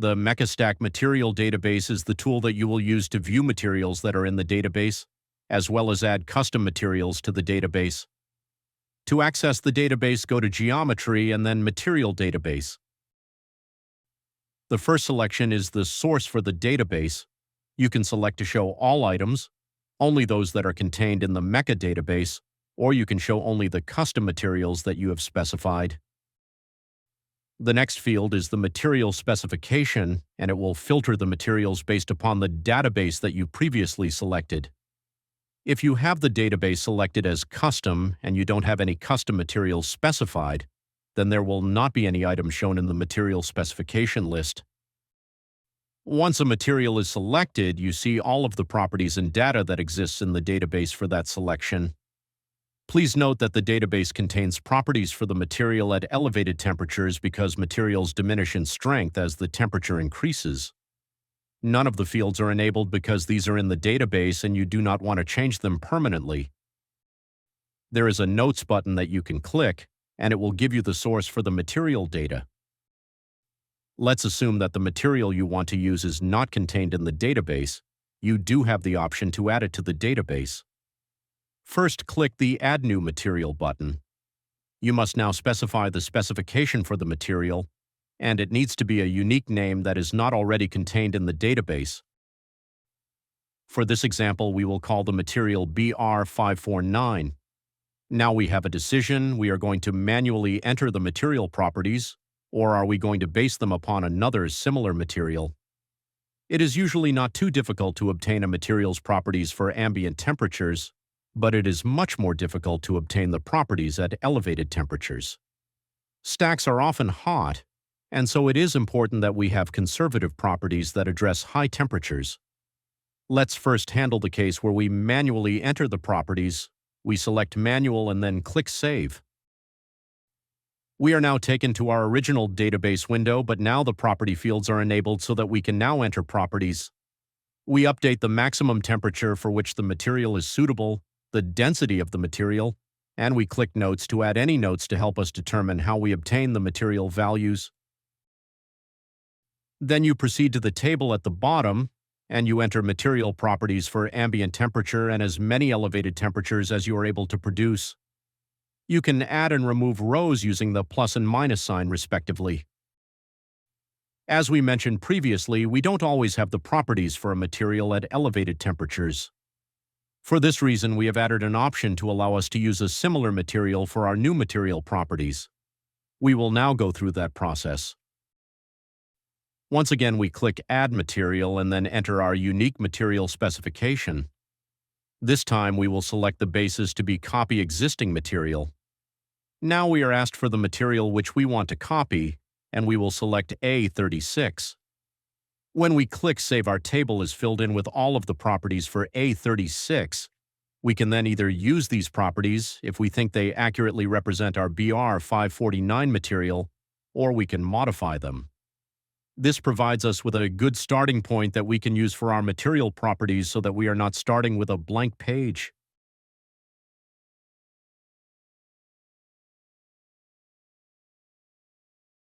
The MecaStack Material Database is the tool that you will use to view materials that are in the database, as well as add custom materials to the database. To access the database, go to Geometry and then Material Database. The first selection is the source for the database. You can select to show all items, only those that are contained in the Meca database, or you can show only the custom materials that you have specified. The next field is the material specification, and it will filter the materials based upon the database that you previously selected. If you have the database selected as custom and you don't have any custom materials specified, then there will not be any items shown in the material specification list. Once a material is selected, you see all of the properties and data that exists in the database for that selection. Please note that the database contains properties for the material at elevated temperatures because materials diminish in strength as the temperature increases. None of the fields are enabled because these are in the database and you do not want to change them permanently. There is a Notes button that you can click, and it will give you the source for the material data. Let's assume that the material you want to use is not contained in the database. You do have the option to add it to the database. First, click the Add New Material button. You must now specify the specification for the material, and it needs to be a unique name that is not already contained in the database. For this example, we will call the material BR549. Now we have a decision. We are going to manually enter the material properties, or are we going to base them upon another similar material? It is usually not too difficult to obtain a material's properties for ambient temperatures, but it is much more difficult to obtain the properties at elevated temperatures. Stacks are often hot, and so it is important that we have conservative properties that address high temperatures. Let's first handle the case where we manually enter the properties. We select Manual and then click Save. We are now taken to our original database window, but now the property fields are enabled so that we can now enter properties. We update the maximum temperature for which the material is suitable, the density of the material, and we click Notes to add any notes to help us determine how we obtain the material values. Then you proceed to the table at the bottom, and you enter material properties for ambient temperature and as many elevated temperatures as you are able to produce. You can add and remove rows using the plus and minus sign respectively. As we mentioned previously, we don't always have the properties for a material at elevated temperatures. For this reason, we have added an option to allow us to use a similar material for our new material properties. We will now go through that process. Once again, we click Add Material and then enter our unique material specification. This time, we will select the basis to be Copy Existing Material. Now we are asked for the material which we want to copy, and we will select A36. When we click Save, our table is filled in with all of the properties for A36. We can then either use these properties if we think they accurately represent our BR549 material, or we can modify them. This provides us with a good starting point that we can use for our material properties so that we are not starting with a blank page.